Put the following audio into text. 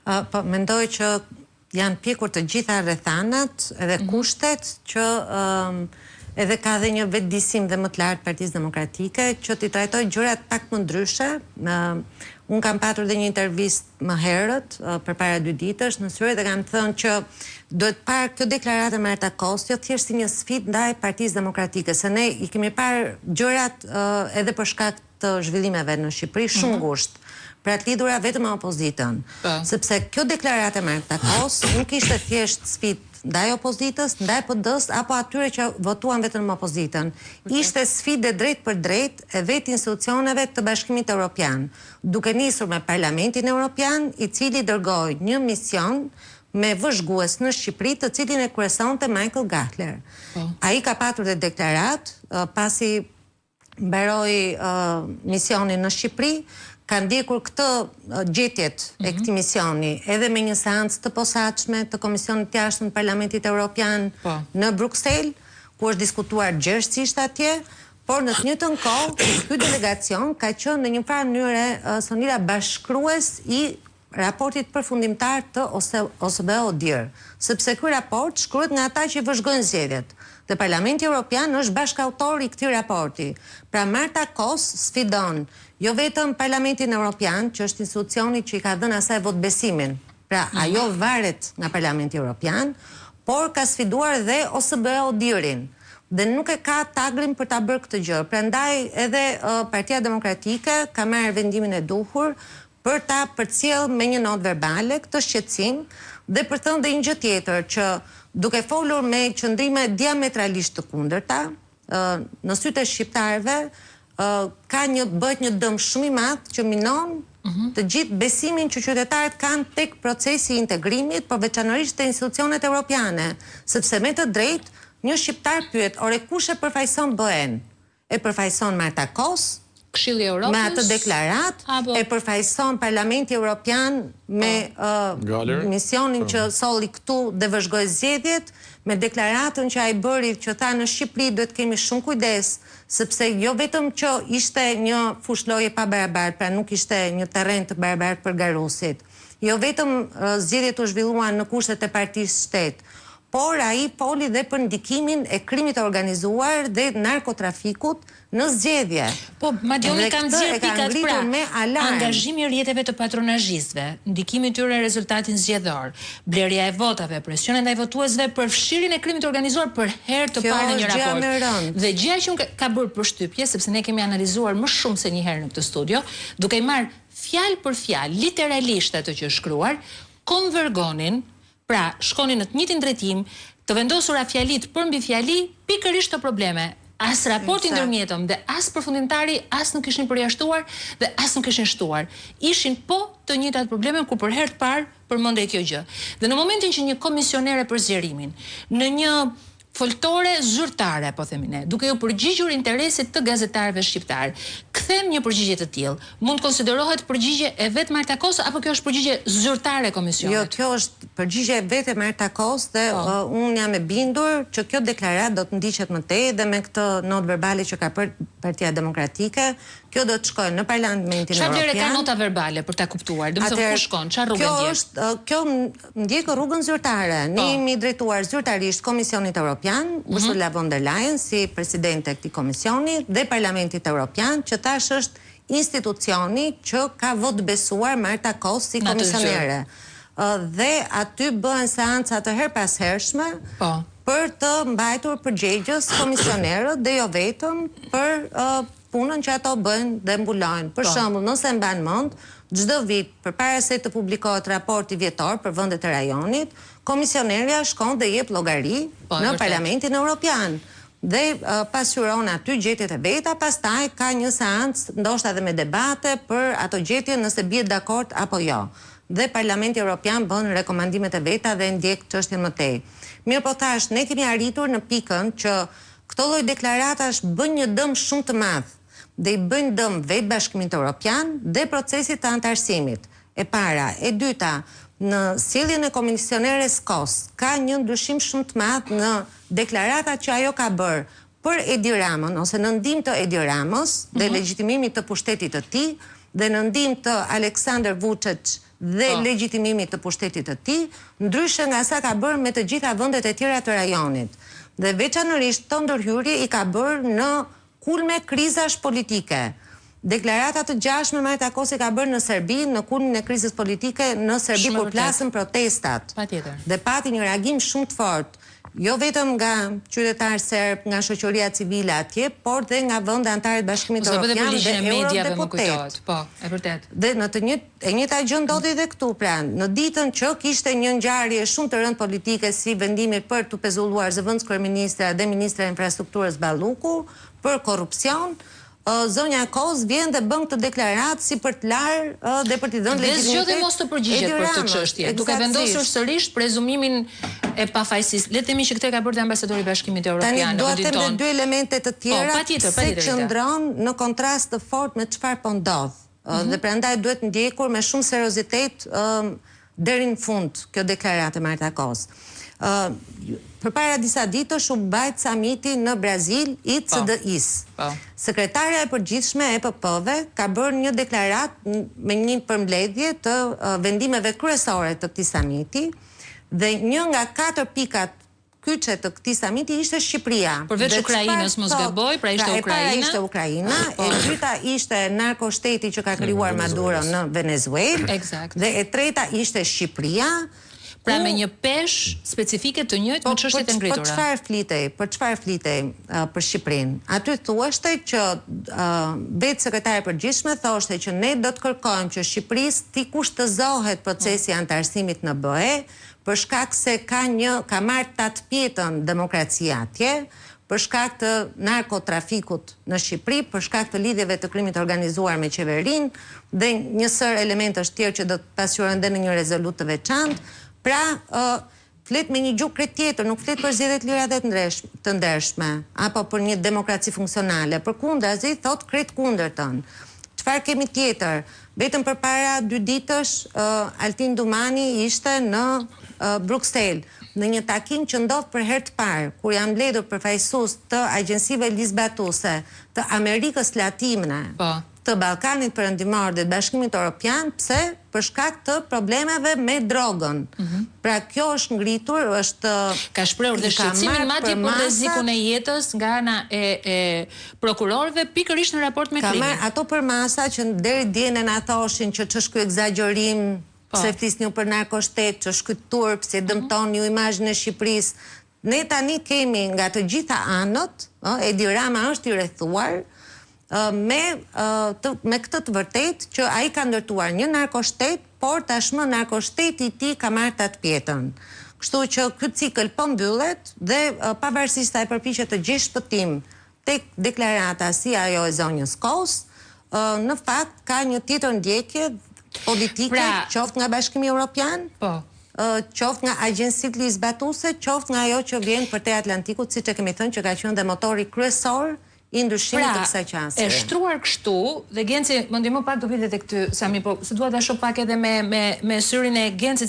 Po, mendoj që janë pjekur të gjitha rrethanat edhe kushtet që edhe ka dhe një vetëdijsim dhe më të lartë Partisë Demokratike që t'i trajtoj gjërat pak më ndryshe. Unë kam patur dhe një intervistë më herët, përpara 2 ditësh, në Syri dhe kam thënë që duhet parë kjo deklaratë e Marta Kosti, thjesht si një sfidë ndaj Partisë Demokratike, se ne i kemi parë gjërat edhe për shkak të zhvillimeve në Shqipëri shumë ngushtë, pra të lidhura vetëm me opozitën. Sepse kjo deklaratë e Marta Kosti nuk ishte thjesht sfidë ndaj opozitës, ndaj PD-s, apo atyre që votuan vetëm në opozitën. Ishte sfidë drejt për drejt e vetë institucioneve të Bashkimit Evropian, duke nisur me Parlamentin Evropian, i cili dërgoi një mision me vëzhgues në Shqipëri, të cilin e kryesonte Michael Gahler. Ai ka patur dhe deklarat, pasi mbaroi misionin në Shqipëri, ka ndjekur këtë gjetjet e këtij misioni, edhe me një seancë të posaçme të Komisionit të Jashtëm të Parlamentit Evropian në Bruksel, ku është diskutuar gjërësisht atje, por në të njëjtën kohë ky delegacion ka qenë në një farë mënyrë sonira bashkërues i raportit përfundimtar të OSBE-ODIHR, sepse ky raport shkruhet nga ata që vëzhgojnë zgjedhjet. Dhe Parlamenti Evropian është bashkëautor i këtij raporti. Pra Marta Kosti sfidon jo vetëm Parlamentin Evropian, që është institucioni që i ka dhënë asaj votbesimin, pra ajo varet nga Parlamenti Evropian, por ka sfiduar dhe OSBE-ODIHR-in, dhe nuk e ka tagrin për ta bërë këtë gjë. Prandaj edhe Partia Demokratike ka marrë vendimin e duhur për ta përcjell me një notë verbale këtë shqetësim dhe për thënë dhe një gjë tjetër që duke folur me qëndrime diametralisht të kundërta, në sytë e shqiptarëve bëhet një dëm shumë i madh që minon të gjithë besimin që qytetarët kanë tek procesi i integrimit, por veçanërisht te institucionet evropiane, sepse me të drejtë një shqiptar pyet, ore kush e përfaqëson BE-n? E përfaqëson Marta Kosti? Këshilli i Evropës? Me atë deklarat, e përfaqëson Parlamenti Evropian me misionin që solli këtu dhe vëzhgoi zgjedhjet, me deklaratën që ai bëri që tha në Shqipëri duhet kemi shumë kujdes, sepse jo vetëm që ishte një fushëllojë pa barabartë, pra nuk ishte një terren të barabartë për garusit. Jo vetëm zgjedhjet u zhvilluan në kushtet e partisë shtet, por ai foli dhe për ndikimin e krimit të organizuar dhe narkotrafikut në zgjedhje. Po, madje unë kam nxjerr pikat pra, angazhimi i rrjeteve të patronazhistëve, ndikimi i tyre në rezultatin zgjedhor, blerja e votave, presioni ndaj votuesve, përfshirjen e krimit të organizuar për herë të parë në një raport. Dhe gjëja që unë ka bërë përshtypje, sepse ne kemi analizuar më shumë se një herë në këtë studio, duke marrë fjalë për fjalë, literalisht ato që është shkruar, konvergonin. Pra, shkonin në të njëjtin drejtim, të vendosura fjalit për mbi fjali, pikërisht të probleme. As raporti ndërmjetëm dhe as përfundimtari as nuk ishin përjashtuar dhe as nuk ishin shtuar. Ishin po të njëjtat probleme ku për herë të parë përmendej kjo gjë. Dhe në momentin që një komisionere për zgjerimin, në një foltore zyrtare, po themi ne, duke u përgjigjur interesit të gazetarëve shqiptar, kthem një përgjigje të tillë, mund konsiderohet përgjigje e vet Marta Kosti apo kjo është përgjigje zyrtare e komisionit? Jo, kjo është përgjigje e vetë Marta Kosti dhe unë jam e bindur që kjo deklaratë do të ndiqet më tej dhe me këtë notë verbale që ka për Partia Demokratike, kjo do të shkojë në Parlamentin Evropian. Çfarë vlerë ka nota verbale për ta kuptuar? Do të thotë ku shkon, çfarë rrugë ndjek? Kjo ndjek rrugën zyrtare. Ne jemi drejtuar zyrtarisht Komisionit Evropian, Ursula von der Leyen si presidente e këtij komisioni dhe Parlamentit Evropian, që tash është institucioni që ka votbesuar Marta Kosti si komisionere. Dhe aty bëhen seanca të herpashershme për të mbajtur përgjegjës komisionerët dhe jo vetëm për punën që ato bëjnë dhe mbulojnë. Për shembull, nëse mban mend, çdo vit përpara se të publikohet raporti vjetor për vendet e rajonit, komisionerja shkon dhe jep llogari në Parlamentin Evropian. Dhe pasqyron aty gjetjet e veta, pastaj ka një seancë ndoshta edhe me debate për ato gjetje nëse bie dakord apo jo. Dhe Parlamenti Evropian bën rekomandimet e veta dhe ndjek çështjen më tej. Mirë po thash, ne kemi arritur në pikën që këto lloj deklaratash bën një dëm shumë të madh dhe i bëjnë dëm vetë Bashkimit Evropian dhe procesit të antarësimit. E para, e dyta, në sjelljen e komisioneres Kosti ka një ndryshim shumë të madh në deklaratat që ajo ka bërë për Edi Ramën ose në ndihmë të Edi Ramës dhe legjitimimit të pushtetit të tij dhe në ndihmë të Aleksandar Vučić dhe legjitimimit të pushtetit të tij, ndryshe nga sa ka bërë me të gjitha vendet e tjera të rajonit. Dhe veçanërisht të ndërhyrje i ka bërë në kulme krizash politike. Deklarata të gjashme Martakosi ka bërë në Serbi, në kulmin e krizës politike në Serbi kur plasën protestat. Dhe pati një reagim shumë të fortë. Jo vetëm nga qytetarë serb, nga shoqëria civile atje, por dhe nga vende anëtarë të Bashkimit Evropian dhe eurodeputet. Po, e vërtet. Dhe në e njëjta gjë ndodhi edhe këtu, pra, në ditën që kishte një ngjarje shumë të rëndë politike si vendimi për të pezulluar zëvendës kryeministra dhe ministra e infrastrukturës Balluku për korrupsion, zonja Koz vjen dhe bën këtë deklaratë si për të larë dhe për t'i dhënë legitimitet. Dhe zgjodhi mos të përgjigjet për këtë çështje, duke vendosur sërish prezumimin e pafajësisë. Le të themi që këtë ka bërë Ambasadori i Bashkimit Evropian në vendin tonë. Tani do të them dy elemente të tjera se qëndron në kontrast të fortë me çfarë po ndodh. Dhe prandaj duhet ndjekur me shumë seriozitet deri në fund kjo deklaratë e Martakos. Përpara disa ditësh u mbajt samiti në Brazil i CDI-s. Sekretarja e përgjithshme e EPP-ve ka bërë një deklaratë me një përmbledhje të vendimeve kryesore të këtij samiti dhe një nga 4 pikat kyçe të këtij samiti ishte Shqipëria. Përveç Ukrainës mos gaboj, pra ishte Ukraina. E para ishte Ukraina, e dyta ishte narkoshteti që ka krijuar Maduro në Venezuelë. Dhe e treta ishte Shqipëria. Pra me një pesh specifike të njëjtë në çështjet e ngritura. Për çfarë flitej për Shqipërinë? Aty thuashte që vetë sekretare e përgjithshme thoshte që ne do të kërkojmë që Shqipërisë t'i kushtëzohet procesi antarësimit në BE, për shkak se ka marrë tatpjetën demokracia atje, për shkak të narkotrafikut në Shqipëri, për shkak të lidhjeve të krimit organizuar me qeverinë dhe një sër elementësh tjerë që do të pasqyrojnë edhe në një rezolutë të veçantë. Pra, flet me një gjuhë tjetër, nuk flet për zgjedhjet lira dhe të ndershme, apo për një demokraci funksionale. Përkundazi, thot kret kundërtën. Çfarë kemi tjetër? Vetëm përpara 2 ditësh, Altin Dumani ishte në Bruksel, në një takim që ndodh për herë të parë, kur janë mbledhur përfaqësues të agjensive lizbatuese të Amerikës Latine, të Ballkanit Perëndimor dhe të Bashkimit Evropian, pse? Për shkak të problemeve me drogën. Pra kjo është ngritur, është... Ka shprehur dhe shqetësimin madje për rrezikun e jetës nga ana e prokurorëve pikërisht në raport me krimin. Ato për masa që deri dje na thoshin që ç'është ky egzagerim, pse flisni për narkoshtet, ç'është ky turp, se dëmton ju imazhin e Shqipërisë. Ne tani kemi nga të gjitha anët, Edi Rama është i rrethuar me këtë të vërtet që ai ka ndërtuar një narkoshtet, por tashmë narkoshteti i tij ka marrë tatpjetën. Kështu që ky cikël po mbyllet dhe pavarësisht se ai përpiqet të gjejë shpëtim tek deklarata si ajo e zonjës Kos, në fakt ka një tjetër ndjekje politike, qoftë nga Bashkimi Evropian, qoftë nga agjensitë lizbatuese, qoftë nga ajo që vjen përtej Atlantikut, siç e kemi thënë që ka qenë dhe motori kryesor i ndryshimit të kësaj qasje. E shtruar kështu, dhe Genci, më ndihmo pak do vitet e këtë, Sami, po se dua ta shoh pak edhe me syrin e Gencit